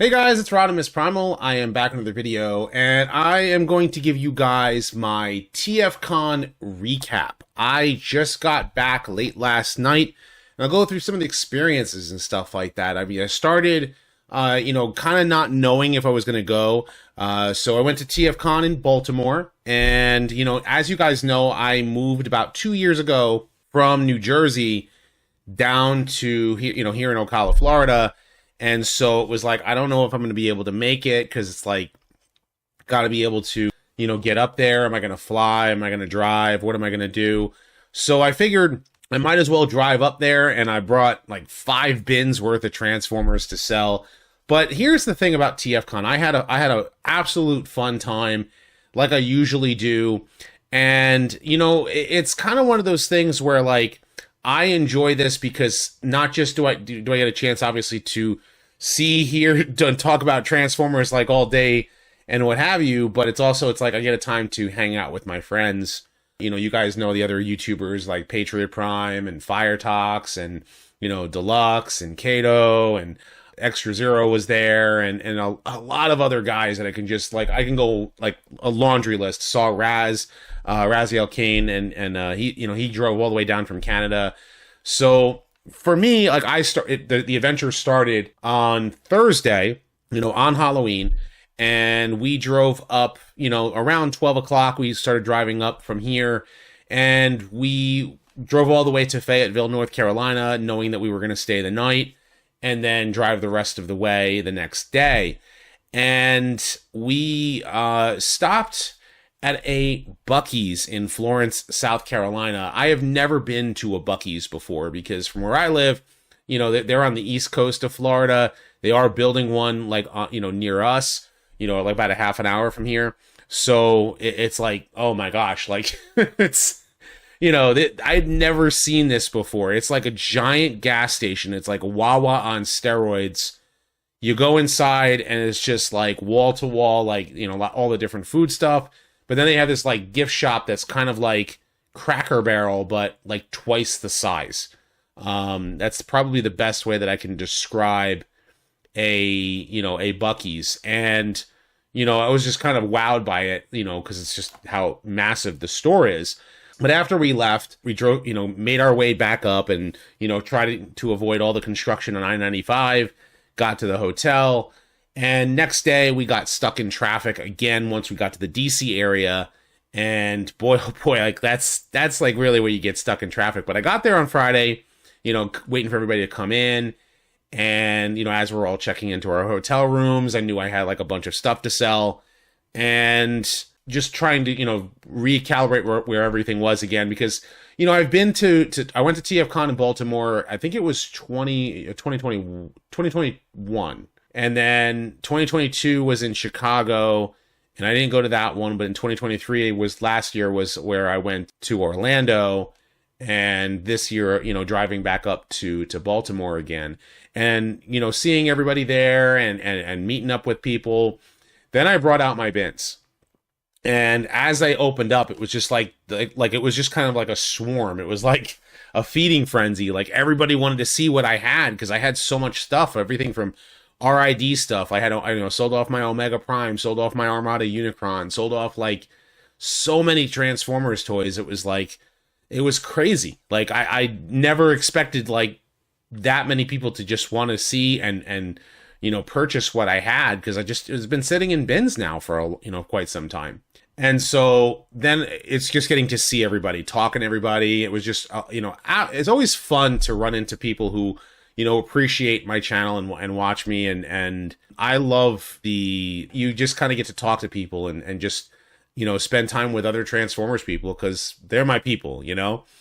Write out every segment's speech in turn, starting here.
Hey guys, it's RodimusPrimal. I am back with another video, and I am going to give you guys my TFCon recap. I just got back late last night, and I'll go through some of the experiences and stuff like that. I mean, I started, kind of not knowing if I was going to go. So I went to TFCon in Baltimore, and, as you guys know, I moved about 2 years ago from New Jersey down to, here in Ocala, Florida. And so it was like, I don't know if I'm going to be able to make it because it's like, got to be able to, get up there. Am I going to fly? Am I going to drive? What am I going to do? So I figured I might as well drive up there, and I brought like 5 bins worth of Transformers to sell. But here's the thing about TFCon. I had a absolute fun time like I usually do. And, it's kind of one of those things where like, I enjoy this because not just do I get a chance, obviously, to see, hear, talk about Transformers like all day and what have you, but it's like I get a time to hang out with my friends. You guys know the other YouTubers like Patriot Prime and Fire Talks and, Deluxe and Kato and Extra Zero was there and a lot of other guys that I can just like, I can go like a laundry list. Saw Raziel Kane and he drove all the way down from Canada. So for me, like the adventure started on Thursday, on Halloween, and we drove up, around 12 o'clock. We started driving up from here, and we drove all the way to Fayetteville, North Carolina, knowing that we were going to stay the night and then drive the rest of the way the next day. And we stopped at a Buc-ee's in Florence, South Carolina. I have never been to a Buc-ee's before because from where I live, they're on the east coast of Florida. They are building one like, near us, like about a half an hour from here. So it's like, oh my gosh, like it's, I'd never seen this before. It's like a giant gas station. It's like Wawa on steroids. You go inside and it's just like wall to wall, like, all the different food stuff. But then they have this like gift shop that's kind of like Cracker Barrel, but like twice the size. That's probably the best way that I can describe a Buc-ee's. And, I was just kind of wowed by it, because it's just how massive the store is. But after we left, we drove, made our way back up and, tried to avoid all the construction on I-95, got to the hotel. And next day we got stuck in traffic again once we got to the DC area. And boy, oh boy, like that's like really where you get stuck in traffic. But I got there on Friday, waiting for everybody to come in. And, as we're all checking into our hotel rooms, I knew I had like a bunch of stuff to sell and just trying to, recalibrate where everything was again. Because, I've been I went to TFCon in Baltimore. I think it was 2021. And then 2022 was in Chicago, and I didn't go to that one, but in 2023 last year was where I went to Orlando, and this year, driving back up to Baltimore again. And, seeing everybody there and meeting up with people. Then I brought out my bins. And as I opened up, it was just like it was just kind of like a swarm. It was like a feeding frenzy. Like everybody wanted to see what I had because I had so much stuff, everything from RID stuff. I sold off my Omega Prime, sold off my Armada Unicron, sold off like so many Transformers toys. It was crazy. Like I never expected like that many people to just want to see and purchase what I had because it's been sitting in bins now for quite some time. And so then it's just getting to see everybody, talking to everybody. It was just it's always fun to run into people who appreciate my channel and watch me. And I love you just kind of get to talk to people and just, spend time with other Transformers people because they're my people,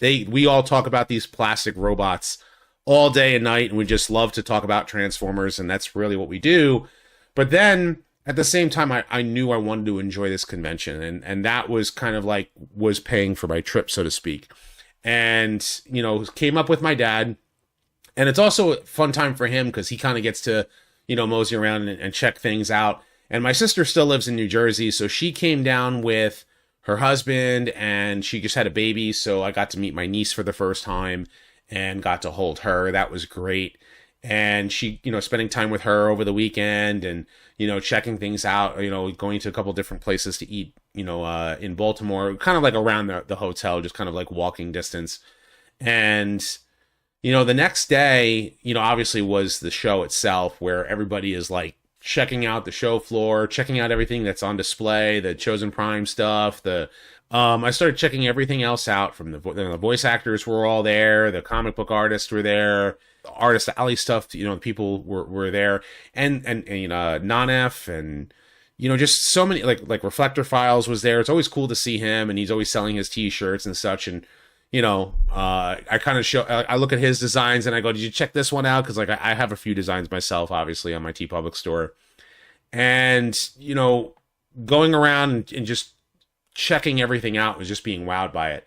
we all talk about these plastic robots all day and night. And we just love to talk about Transformers. And that's really what we do. But then at the same time, I knew I wanted to enjoy this convention. And that was kind of like was paying for my trip, so to speak. And, came up with my dad. And it's also a fun time for him because he kind of gets to, mosey around and check things out. And my sister still lives in New Jersey, so she came down with her husband, and she just had a baby, so I got to meet my niece for the first time and got to hold her. That was great. and she, spending time with her over the weekend and, checking things out, going to a couple different places to eat, in Baltimore, kind of like around the hotel, just kind of like walking distance. And, the next day, obviously was the show itself, where everybody is like checking out the show floor, checking out everything that's on display, the Chosen Prime stuff, I started checking everything else out. From the voice actors were all there, the comic book artists were there, the Artist Alley stuff, people were there, and Nanef, and just so many, like Reflector Files was there. It's always cool to see him, and he's always selling his t-shirts and such. And I kind of I look at his designs and I go, did you check this one out? Because like I have a few designs myself, obviously, on my TeePublic store, and going around and just checking everything out was just being wowed by it.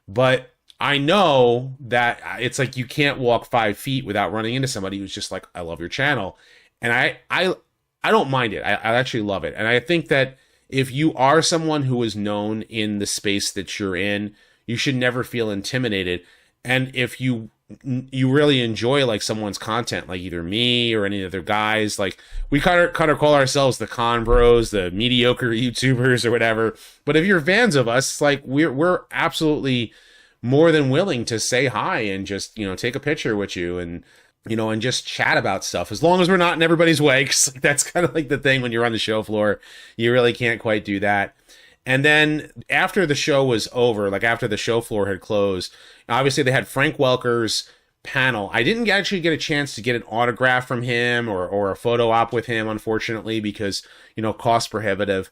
But I know that it's like you can't walk 5 feet without running into somebody who's just like, I love your channel. And I don't mind it. I actually love it. And I think that if you are someone who is known in the space that you're in, you should never feel intimidated. And if you really enjoy like someone's content, like either me or any other guys, like we kind of call ourselves the con bros, the mediocre YouTubers or whatever. But if you're fans of us, like we're absolutely more than willing to say hi and just, take a picture with you and, and just chat about stuff, as long as we're not in everybody's way. 'Cause that's kind of like the thing when you're on the show floor, you really can't quite do that. And then after the show was over, like after the show floor had closed, obviously they had Frank Welker's panel. I didn't actually get a chance to get an autograph from him or a photo op with him, unfortunately, because, cost prohibitive.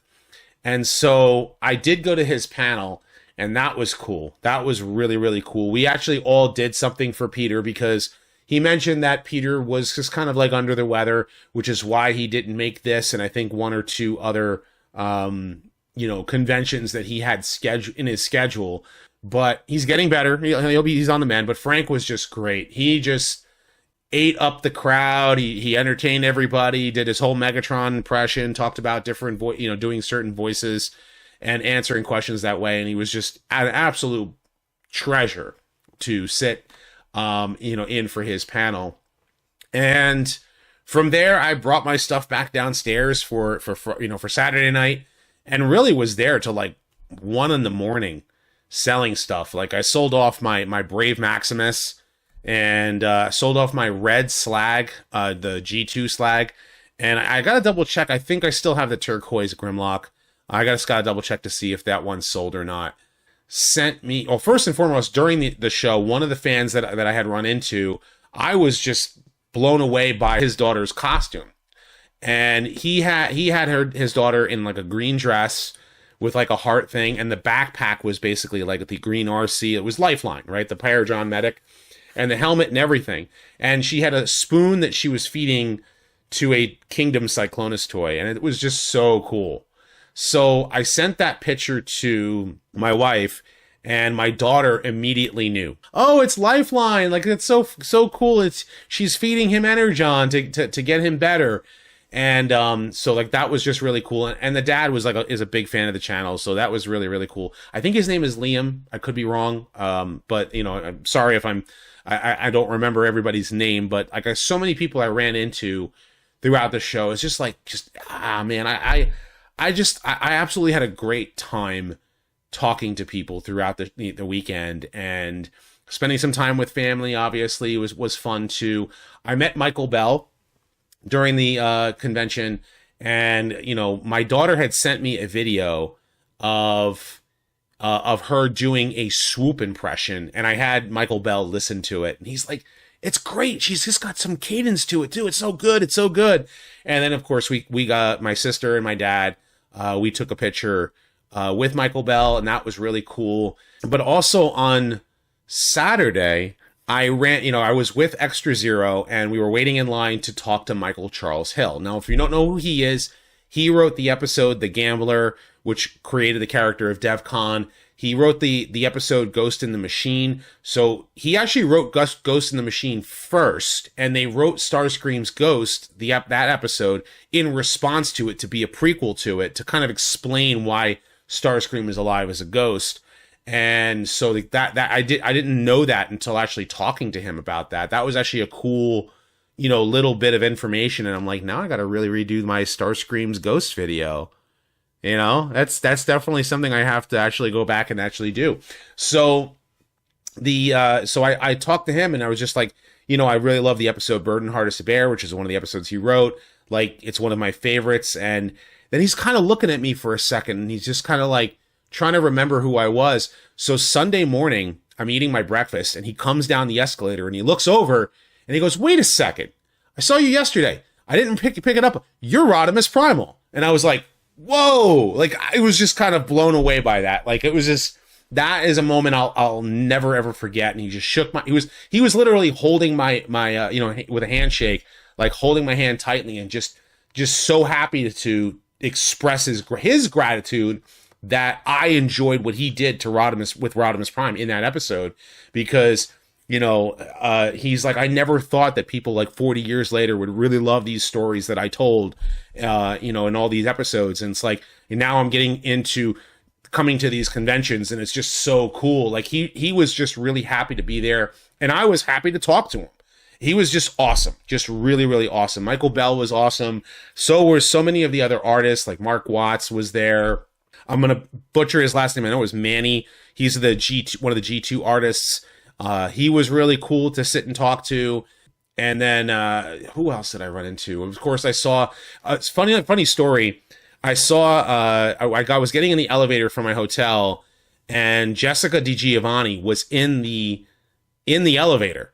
And so I did go to his panel, and that was cool. That was really, really cool. We actually all did something for Peter, because he mentioned that Peter was just kind of like under the weather, which is why he didn't make this. And I think one or two other, conventions that he had in his schedule, but he's getting better. He's on the mend. But Frank was just great. He just ate up the crowd. He entertained everybody, did his whole Megatron impression, talked about different doing certain voices and answering questions that way. And he was just an absolute treasure to sit, in for his panel. And from there, I brought my stuff back downstairs for Saturday night, and really was there till like 1 a.m. selling stuff. Like I sold off my Brave Maximus, and sold off my red slag, the G2 slag. And I got to double check. I think I still have the turquoise Grimlock. I just got to double check to see if that one's sold or not. Sent me, well, first and foremost, during the show, one of the fans that I had run into, I was just blown away by his daughter's costume. And he had his daughter in like a green dress with like a heart thing, and the backpack was basically like the green RC. It was Lifeline, right? The Paragon Medic, and the helmet and everything. And she had a spoon that she was feeding to a Kingdom Cyclonus toy, and it was just so cool. So I sent that picture to my wife, and my daughter immediately knew. Oh, it's Lifeline! Like, it's so cool. She's feeding him Energon to get him better. And so like that was just really cool. And the dad was is a big fan of the channel, so that was really, really cool. I think his name is Liam. I could be wrong. But I'm sorry if I don't remember everybody's name, but like so many people I ran into throughout the show. It's just man, I absolutely had a great time talking to people throughout the weekend, and spending some time with family obviously was fun too. I met Michael Bell during the convention, and my daughter had sent me a video of her doing a Swoop impression, and I had Michael Bell listen to it, and he's like, it's great, she's just got some cadence to it too, it's so good. And then of course we got my sister and my dad, we took a picture with Michael Bell, and that was really cool. But also on Saturday, I was with Extra Zero, and we were waiting in line to talk to Michael Charles Hill. Now, if you don't know who he is, he wrote the episode The Gambler, which created the character of DevCon. He wrote the episode Ghost in the Machine. So he actually wrote Ghost in the Machine first, and they wrote Starscream's Ghost, that episode, in response to it, to be a prequel to it, to kind of explain why Starscream is alive as a ghost. And so that I didn't know that until actually talking to him about that. That was actually a cool, little bit of information. And I'm like, now I got to really redo my Starscream's Ghost video. That's definitely something I have to actually go back and actually do. So I talked to him and I was just like, I really love the episode Bird and Hardest to Bear, which is one of the episodes he wrote. Like, it's one of my favorites. And then he's kind of looking at me for a second and he's just kind of like trying to remember who I was. So Sunday morning, I'm eating my breakfast and he comes down the escalator and he looks over and he goes, "Wait a second. I saw you yesterday. I didn't pick it up. You're RodimusPrimal." And I was like, whoa, like I was just kind of blown away by that. Like it was just, that is a moment I'll never ever forget. And he just shook my, he was literally holding my with a handshake, like holding my hand tightly and just so happy to express his gratitude that I enjoyed what he did to Rodimus Prime in that episode, because he's like, I never thought that people like 40 years later would really love these stories that I told, in all these episodes. And it's like, and now I'm getting into coming to these conventions and it's just so cool. Like he was just really happy to be there and I was happy to talk to him. He was just awesome. Just really, really awesome. Michael Bell was awesome. So were so many of the other artists, like Mark Watts was there. I'm going to butcher his last name. I know it was Manny. He's one of the G2 artists. He was really cool to sit and talk to. And then, who else did I run into? Of course, I saw, it's funny story. I saw, I was getting in the elevator from my hotel and Jessica DiGiovanni was in the elevator,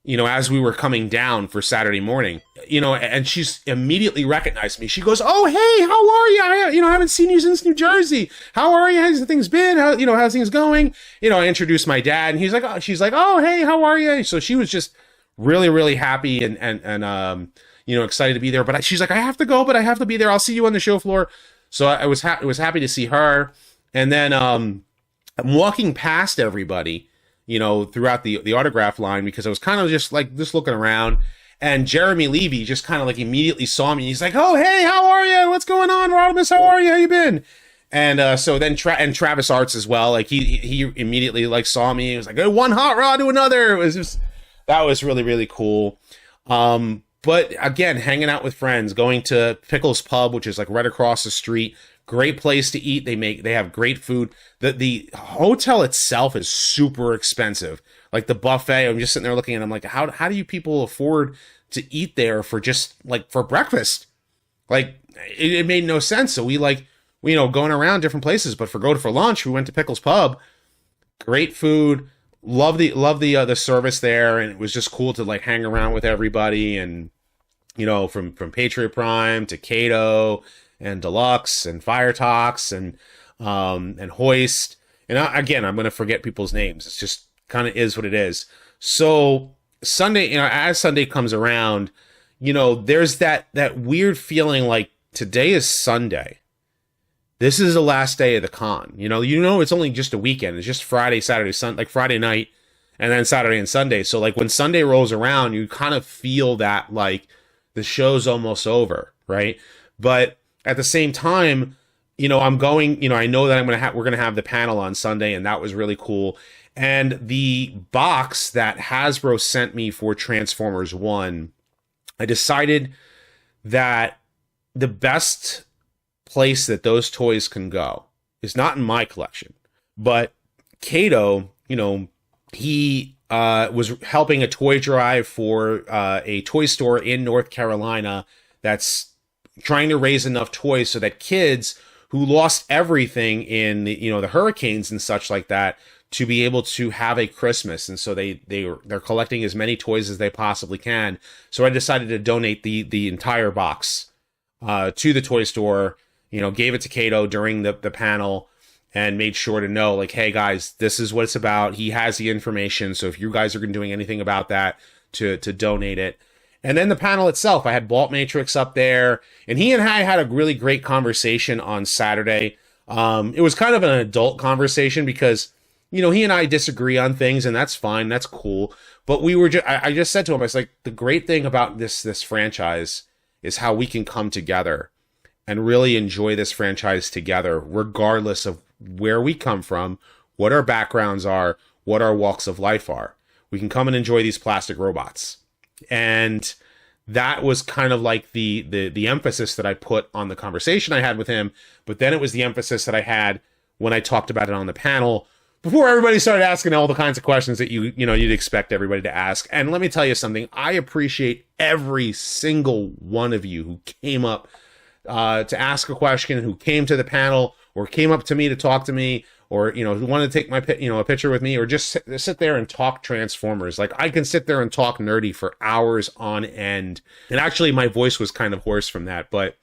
as we were coming down for Saturday morning, and she's immediately recognized me. She goes, "Oh, hey, how are you? I haven't seen you since New Jersey. How are you? How's things been? How's things going?" I introduced my dad and she's like, "Oh, hey, how are you?" So she was just really, really happy and excited to be there. But she's like, "I have to go, but I have to be there. I'll see you on the show floor." So I was happy to see her. And then I'm walking past everybody, throughout the autograph line, because I was kind of just looking around, and Jeremy Levy just kind of like immediately saw me. He's like, "Oh, hey, how are you? What's going on, Rodimus? How are you? How you been?" And so then Travis Arts as well. Like he immediately like saw me. He was like, "One hot rod to another." It was just, that was really, really cool. But again, hanging out with friends, going to Pickles Pub, which is like right across the street. Great place to eat. They have great food. The hotel itself is super expensive. Like the buffet, I'm just sitting there looking and I'm like, how do you people afford to eat there for just like for breakfast? Like it made no sense. So we going around different places, but for lunch, we went to Pickles Pub. Great food. Love the service there, and it was just cool to like hang around with everybody, and from Patriot Prime to Kato and Deluxe and Fire Talks and Hoist. And again, I'm going to forget people's names. It's just kind of is what it is. So Sunday, as Sunday comes around, there's that weird feeling like today is Sunday. This is the last day of the con. It's only just a weekend. It's just Friday, Saturday, Sunday, like Friday night, and then Saturday and Sunday. So like when Sunday rolls around, you kind of feel that like the show's almost over, right? But at the same time, I'm going, I know that we're going to have the panel on Sunday, and that was really cool. And the box that Hasbro sent me for Transformers 1, I decided that the best place that those toys can go is not in my collection, but Kato, he was helping a toy drive for a toy store in North Carolina that's trying to raise enough toys so that kids who lost everything in the hurricanes and such like that to be able to have a Christmas. And so they're collecting as many toys as they possibly can. So I decided to donate the entire box to the toy store, gave it to Kato during the panel, and made sure to know, like, hey guys, this is what it's about. He has the information. So if you guys are doing anything about that, to donate it. And then the panel itself, I had Walt Matrix up there, and he and I had a really great conversation on Saturday. It was kind of an adult conversation because, he and I disagree on things, and that's fine. That's cool. But I just said to him, I was like, the great thing about this franchise is how we can come together and really enjoy this franchise together, regardless of where we come from, what our backgrounds are, what our walks of life are. We can come and enjoy these plastic robots. And that was kind of like the emphasis that I put on the conversation I had with him, but then it was the emphasis that I had when I talked about it on the panel before everybody started asking all the kinds of questions that you'd expect everybody to ask. And let me tell you something, I appreciate every single one of you who came up to ask a question, who came to the panel or came up to me to talk to me, or, who wanted to take a picture with me, or just sit there and talk Transformers. Like, I can sit there and talk nerdy for hours on end. And actually, my voice was kind of hoarse from that, but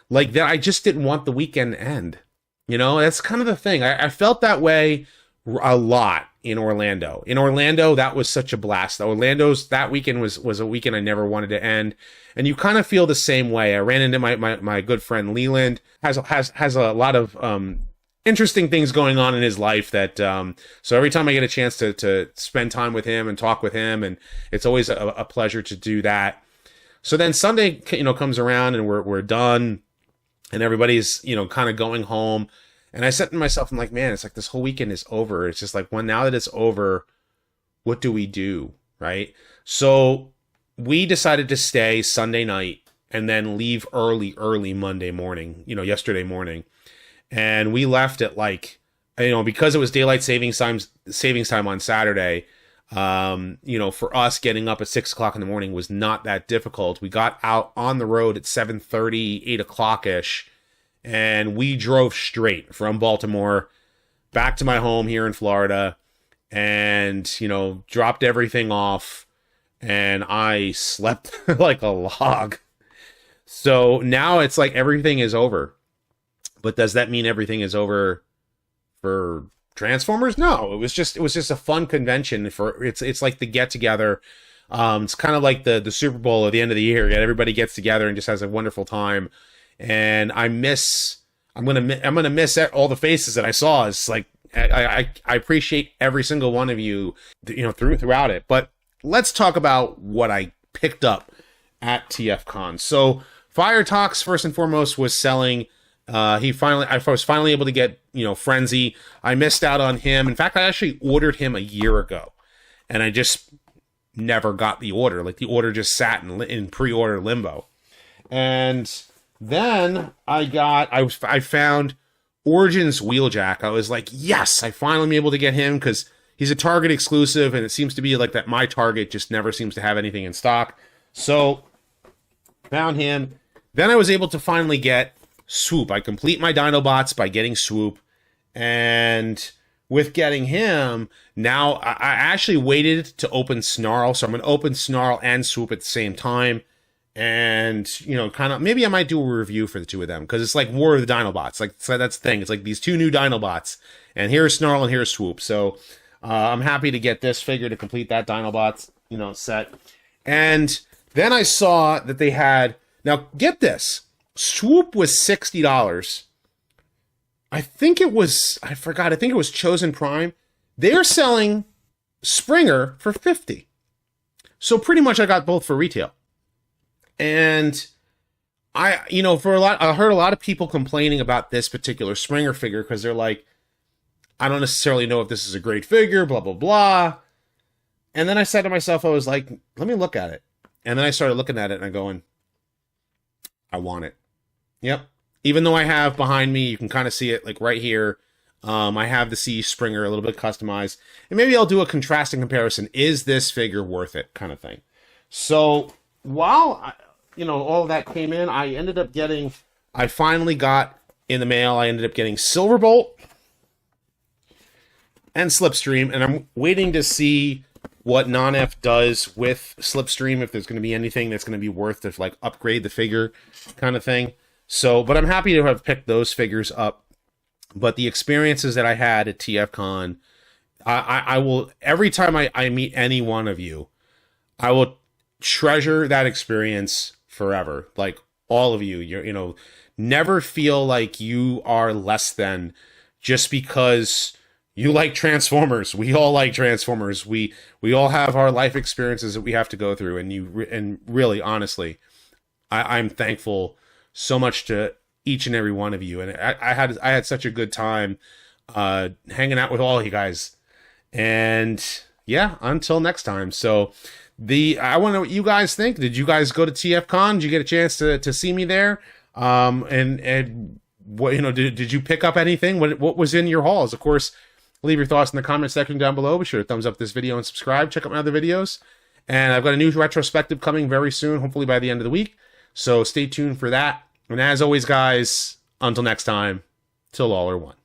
like that, I just didn't want the weekend to end. That's kind of the thing. I felt that way a lot in Orlando. In Orlando, that was such a blast. That weekend was a weekend I never wanted to end. And you kind of feel the same way. I ran into my good friend Leland, has a lot of interesting things going on in his life that so every time I get a chance to spend time with him and talk with him, and it's always a pleasure to do that. So then Sunday comes around and we're done and everybody's kind of going home, and I said to myself, I'm like, man, it's like this whole weekend is over. It's just like, well, now that it's over, what do we do, right? So we decided to stay Sunday night and then leave early Monday morning, yesterday morning. And we left at because it was daylight savings time on Saturday, for us getting up at 6 o'clock in the morning was not that difficult. We got out on the road at 7:30, 8 o'clock-ish, and we drove straight from Baltimore back to my home here in Florida and, dropped everything off, and I slept like a log. So now it's like everything is over. But does that mean everything is over for Transformers? No, it was just a fun convention it's like the get together. It's kind of like the Super Bowl at the end of the year. Yeah, everybody gets together and just has a wonderful time. And I'm gonna miss all the faces that I saw. It's like I appreciate every single one of you, throughout it. But let's talk about what I picked up at TFCon. So Fire Talks, first and foremost, was selling. I was finally able to get, Frenzy. I missed out on him. In fact, I actually ordered him a year ago, and I just never got the order. Like, the order just sat in pre-order limbo. And then I found Origins Wheeljack. I was like, yes, I finally am able to get him, because he's a Target exclusive, and it seems to be like that my Target just never seems to have anything in stock. So, found him. Then I was able to finally get Swoop. I complete my Dinobots by getting Swoop, and with getting him, now I actually waited to open Snarl, so I'm going to open Snarl and Swoop at the same time, and, kind of, maybe I might do a review for the two of them, because it's like War of the Dinobots. Like, so that's the thing. It's like these two new Dinobots, and here's Snarl and here's Swoop. So I'm happy to get this figure to complete that Dinobots, set. And then I saw that they had, now get this, Swoop was $60. I think it was Chosen Prime. They're selling Springer for $50. So pretty much I got both for retail. And I heard a lot of people complaining about this particular Springer figure, because they're like, I don't necessarily know if this is a great figure, blah, blah, blah. And then I said to myself, I was like, let me look at it. And then I started looking at it and I'm going, I want it. Yep. Even though I have behind me, you can kind of see it like right here. I have the C Springer a little bit customized, and maybe I'll do a contrasting comparison. Is this figure worth it, kind of thing. So while all of that came in, I finally got in the mail. I ended up getting Silverbolt and Slipstream, and I'm waiting to see what Non-F does with Slipstream, if there's going to be anything that's going to be worth to like upgrade the figure, kind of thing. So, but I'm happy to have picked those figures up. But the experiences that I had at TFCon, I will, every time I meet any one of you, I will treasure that experience forever. Like, all of you, never feel like you are less than just because you like Transformers. We all like Transformers. We all have our life experiences that we have to go through. And really, honestly, I'm thankful so much to each and every one of you. And I had such a good time hanging out with all you guys. And yeah, until next time. So I want to know what you guys think. Did you guys go to TFCon? Did you get a chance to see me there? And what, did you pick up anything? What was in your hauls? Of course, leave your thoughts in the comment section down below. Be sure to thumbs up this video and subscribe. Check out my other videos. And I've got a new retrospective coming very soon, hopefully by the end of the week. So stay tuned for that. And as always, guys, until next time, till all are one.